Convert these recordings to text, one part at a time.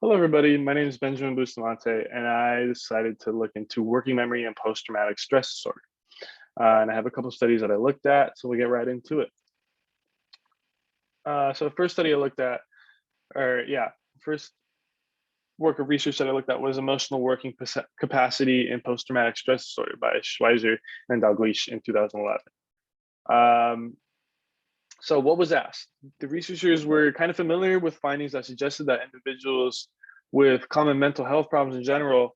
Hello, everybody. My name is Benjamin Bustamante, and I decided to look into working memory and post-traumatic stress disorder. And I have a couple studies that I looked at, so we'll get right into it. So the first study I looked at, first work of research that I looked at was emotional working capacity in post-traumatic stress disorder by Schweizer and Dalgleish in 2011. So what was asked? The researchers were kind of familiar with findings that suggested that individuals with common mental health problems in general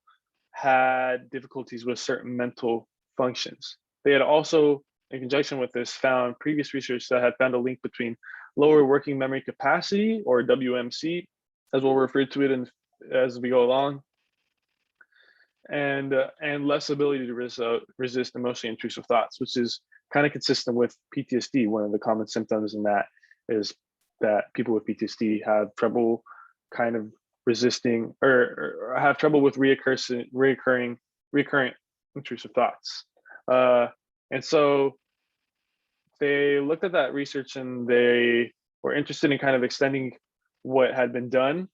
had difficulties with certain mental functions. They had also, in conjunction with this, found previous research that had found a link between lower working memory capacity, or WMC, as we'll refer to it as we go along, and less ability to resist emotionally intrusive thoughts, which is kind of consistent with PTSD. One of the common symptoms in that is that people with PTSD have trouble kind of resisting or have trouble with recurring intrusive thoughts. And so they looked at that research and they were interested in kind of extending what had been done,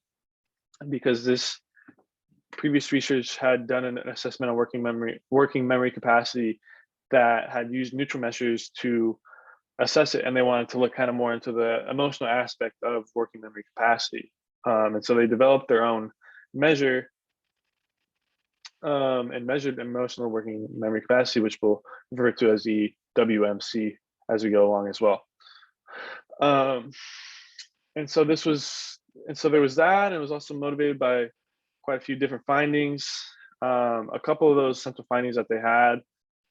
because this previous research had done an assessment of working memory capacity that had used neutral measures to assess it, and they wanted to look kind of more into the emotional aspect of working memory capacity. And so they developed their own measure and measured emotional working memory capacity, which we'll refer to as the WMC as we go along as well. And so there was that, and it was also motivated by quite a few different findings. A couple of those central findings that they had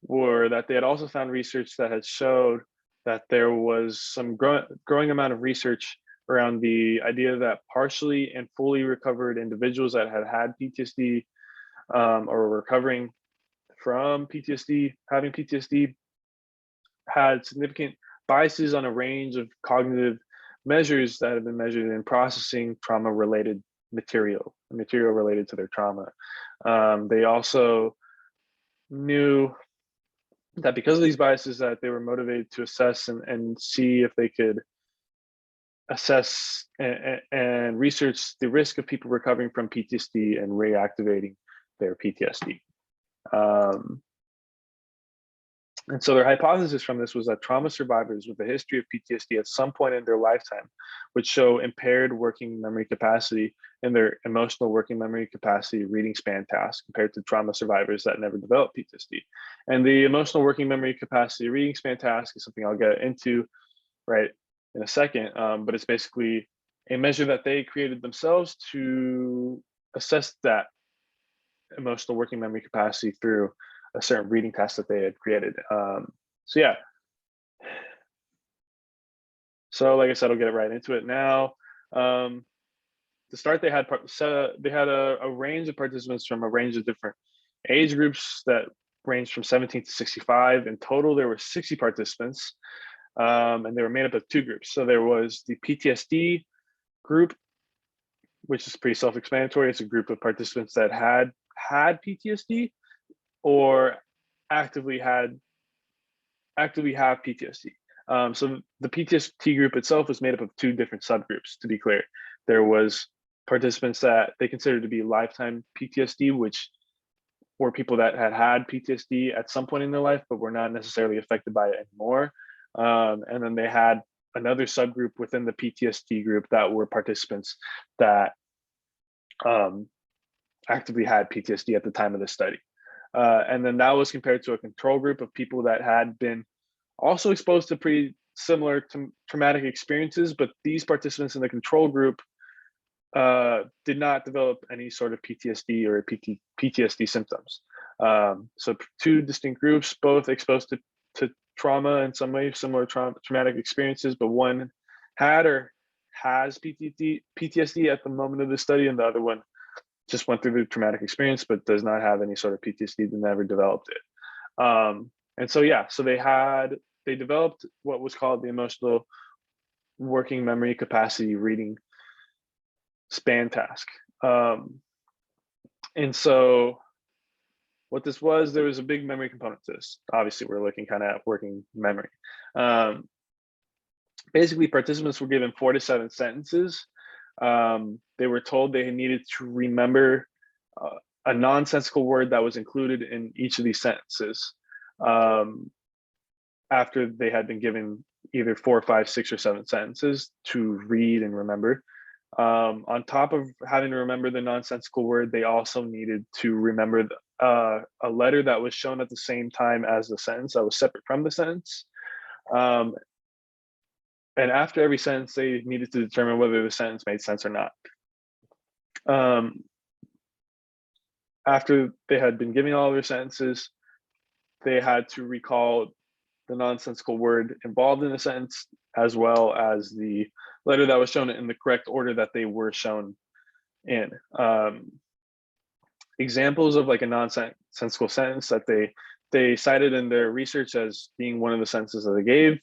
were that they had also found research that had showed that there was some growing amount of research around the idea that partially and fully recovered individuals that had PTSD or were recovering from PTSD, having PTSD, had significant biases on a range of cognitive measures that have been measured in processing trauma-related material related to their trauma. They also knew that because of these biases, that they were motivated to assess and see if they could assess and research the risk of people recovering from PTSD and reactivating their PTSD. And so their hypothesis from this was that trauma survivors with a history of PTSD at some point in their lifetime would show impaired working memory capacity in their emotional working memory capacity reading span task compared to trauma survivors that never developed PTSD. And the emotional working memory capacity reading span task is something I'll get into right in a second, but it's basically a measure that they created themselves to assess that emotional working memory capacity through a certain reading test that they had created. So like I said, I'll get right into it now. To start, they had a range of participants from a range of different age groups that ranged from 17 to 65. In total, there were 60 participants, and they were made up of two groups. So there was the PTSD group, which is pretty self-explanatory. It's a group of participants that had PTSD or actively have PTSD. So the PTSD group itself was made up of two different subgroups, to be clear. There was participants that they considered to be lifetime PTSD, which were people that had PTSD at some point in their life, but were not necessarily affected by it anymore. And then they had another subgroup within the PTSD group that were participants that actively had PTSD at the time of the study. And then that was compared to a control group of people that had been also exposed to pretty similar traumatic experiences, but these participants in the control group did not develop any sort of PTSD or PTSD symptoms. So two distinct groups, both exposed to trauma in some way, similar traumatic experiences, but one had or has PTSD at the moment of the study, and the other one just went through the traumatic experience, but does not have any sort of PTSD, never developed it. And so, so they developed what was called the emotional working memory capacity reading span task. And so what this was, there was a big memory component to this. Obviously, we're looking kind of at working memory. Basically, participants were given 4 to 7 sentences They were told they needed to remember a nonsensical word that was included in each of these sentences um, after they had been given either 4, 5, 6, or 7 sentences to read and remember. On top of having to remember the nonsensical word, they also needed to remember a letter that was shown at the same time as the sentence that was separate from the sentence. Um, and after every sentence, they needed to determine whether the sentence made sense or not. After they had been giving all their sentences, they had to recall the nonsensical word involved in the sentence, as well as the letter that was shown in the correct order that they were shown in. Examples of like a nonsensical sentence that they cited in their research as being one of the sentences that they gave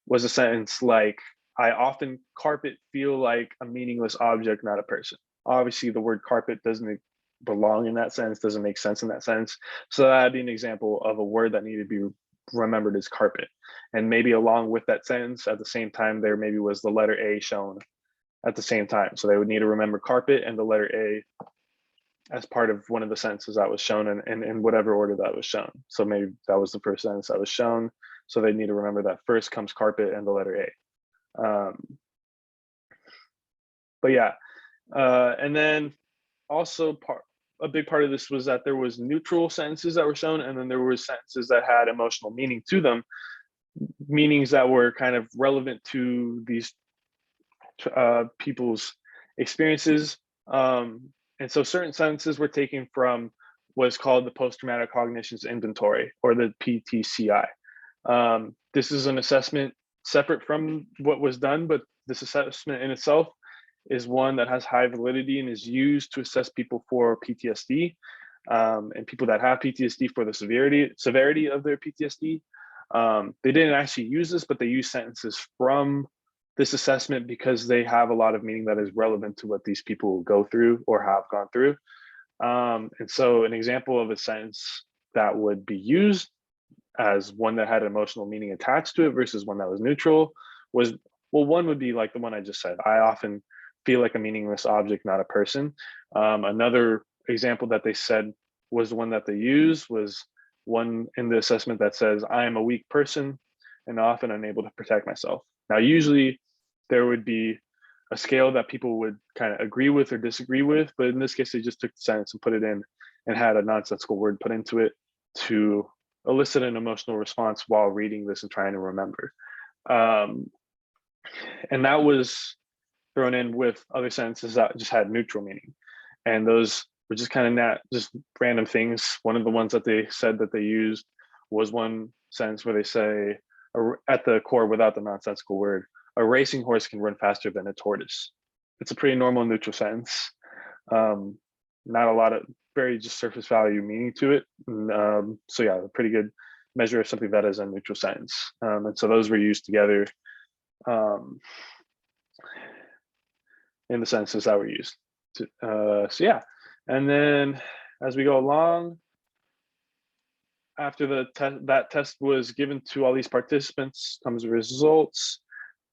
was a sentence like, "I often carpet feel like a meaningless object, not a person." Obviously, the word carpet doesn't belong in that sentence, doesn't make sense in that sentence. So that'd be an example of a word that needed to be remembered as carpet. And maybe along with that sentence, at the same time, there maybe was the letter A shown at the same time. So they would need to remember carpet and the letter A as part of one of the sentences that was shown in whatever order that was shown. So maybe that was the first sentence that was shown. So they need to remember that first comes carpet and the letter A. But yeah, and then also a big part of this was that there was neutral sentences that were shown, and then there were sentences that had emotional meaning to them, meanings that were kind of relevant to these people's experiences. And so certain sentences were taken from what's called the post-traumatic cognitions inventory, or the PTCI. This is an assessment separate from what was done, but this assessment in itself is one that has high validity and is used to assess people for PTSD, and people that have PTSD for the severity of their PTSD. They didn't actually use this, but they use sentences from this assessment because they have a lot of meaning that is relevant to what these people go through or have gone through. And so an example of a sentence that would be used as one that had emotional meaning attached to it versus one that was neutral was, well, one would be like the one I just said. "I often feel like a meaningless object, not a person." Another example that they said was the one that they used was one in the assessment that says, "I am a weak person and often unable to protect myself." Now, usually there would be a scale that people would kind of agree with or disagree with, but in this case, they just took the sentence and put it in and had a nonsensical word put into it to elicit an emotional response while reading this and trying to remember. And that was thrown in with other sentences that just had neutral meaning. And those were just kind of just random things. One of the ones that they said that they used was one sentence where they say, at the core without the nonsensical word, "A racing horse can run faster than a tortoise." It's a pretty normal neutral sentence. Not a lot of very just surface value meaning to it. So yeah, a pretty good measure of something that is a neutral sentence. And so those were used together in the sentences that were used. So yeah, and then as we go along, after that test was given to all these participants, comes the results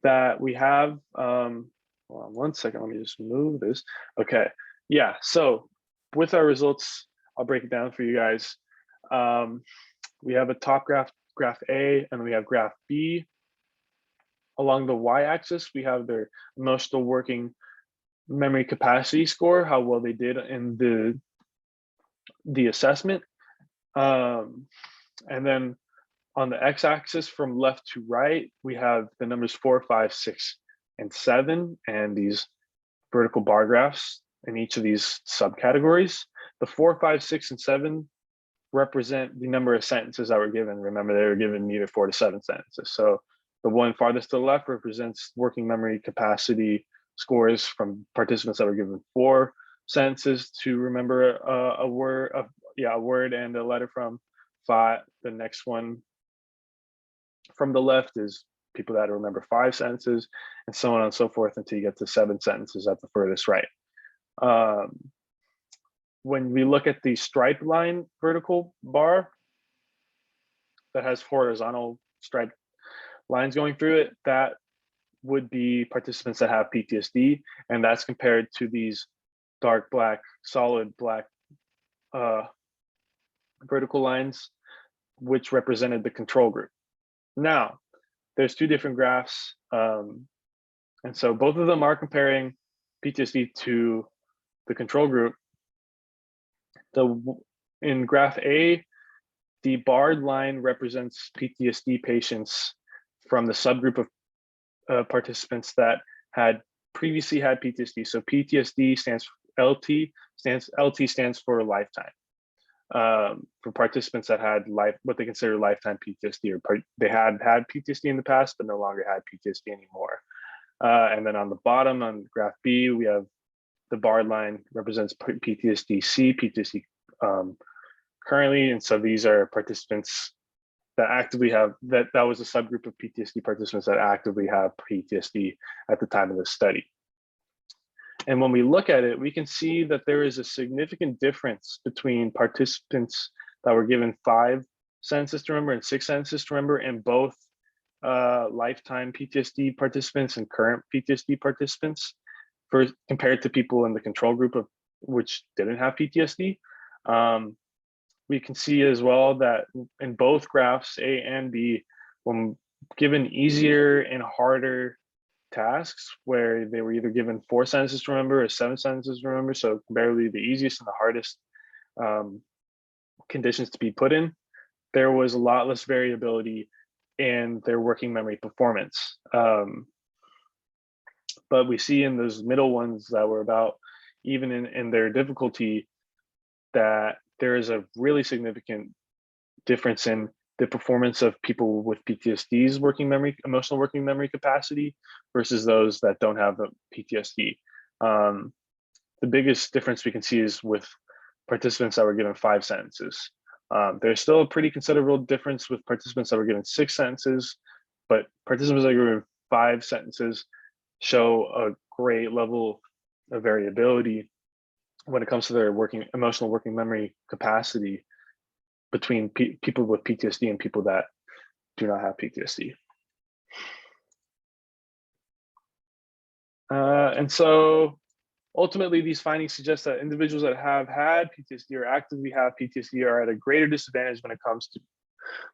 that we have. Hold on one second, let me just move this. Okay, yeah, so with our results, I'll break it down for you guys. We have a top graph A, and we have graph B. Along the y-axis, we have their emotional working memory capacity score, how well they did in the assessment. And then on the x-axis from left to right, we have the numbers 4, 5, 6, and 7, and these vertical bar graphs in each of these subcategories. The 4, 5, 6, and 7 represent the number of sentences that were given. Remember, they were given either 4 to 7 sentences. So the one farthest to the left represents working memory capacity scores from participants that were given 4 sentences to remember a word and a letter from. 5. The next one from the left is people that remember 5 sentences, and so on and so forth until you get to 7 sentences at the furthest right. When we look at the striped line vertical bar that has horizontal striped lines going through it, that would be participants that have PTSD, and that's compared to these dark black, solid black vertical lines, which represented the control group. Now, there's two different graphs, and so both of them are comparing PTSD to the control group. In graph A, the barred line represents PTSD patients from the subgroup of participants that had previously had PTSD. So PTSD stands for LT stands for lifetime. For participants that had what they consider lifetime PTSD, or they had PTSD in the past, but no longer had PTSD anymore. And then on the bottom on graph B, we have the barred line represents PTSD-C, PTSD currently. And so these are participants that actively have, that was a subgroup of PTSD participants that actively have PTSD at the time of the study. And when we look at it, we can see that there is a significant difference between participants that were given 5 sentences to remember and 6 sentences to remember, and both lifetime PTSD participants and current PTSD participants, compared to people in the control group of which didn't have PTSD. We can see as well that in both graphs, A and B, when given easier and harder tasks, where they were either given 4 sentences to remember or 7 sentences to remember, so barely the easiest and the hardest conditions to be put in, there was a lot less variability in their working memory performance. But we see in those middle ones that were about even in their difficulty, that there is a really significant difference in the performance of people with PTSD's emotional working memory capacity versus those that don't have PTSD. The biggest difference we can see is with participants that were given 5 sentences. There's still a pretty considerable difference with participants that were given 6 sentences, but participants that were given 5 sentences show a great level of variability when it comes to their emotional working memory capacity between people with PTSD and people that do not have PTSD. And so ultimately, these findings suggest that individuals that have had PTSD or actively have PTSD are at a greater disadvantage when it comes to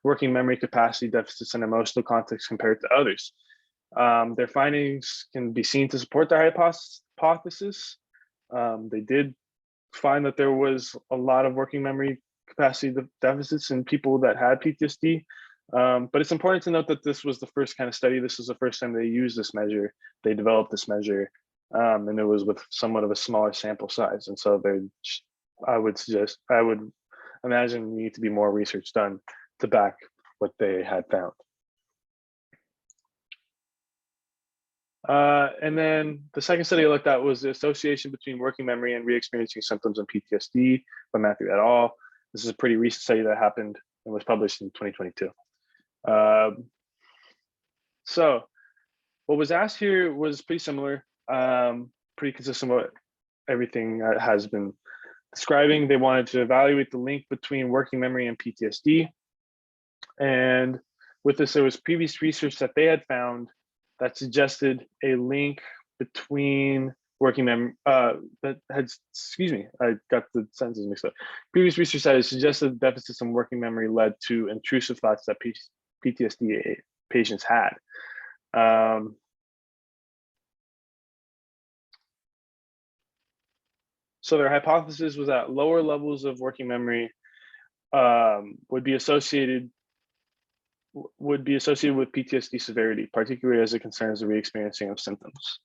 working memory capacity deficits and emotional context compared to others. Their findings can be seen to support their hypothesis. They did find that there was a lot of working memory capacity deficits in people that had PTSD. But it's important to note that this was the first kind of study. This was the first time they used this measure. They developed this measure, and it was with somewhat of a smaller sample size. And so I would imagine need to be more research done to back what they had found. And then the second study I looked at was the association between working memory and re-experiencing symptoms of PTSD by Matthew et al. This is a pretty recent study that happened and was published in 2022. So what was asked here was pretty similar, pretty consistent with everything has been describing. They wanted to evaluate the link between working memory and PTSD. And with this, there was previous research that they had found that suggested a link between working memory, I got the sentences mixed up. Previous research that had suggested deficits in working memory led to intrusive thoughts that PTSD patients had. So their hypothesis was that lower levels of working memory would be associated with PTSD severity, particularly as it concerns the re-experiencing of symptoms.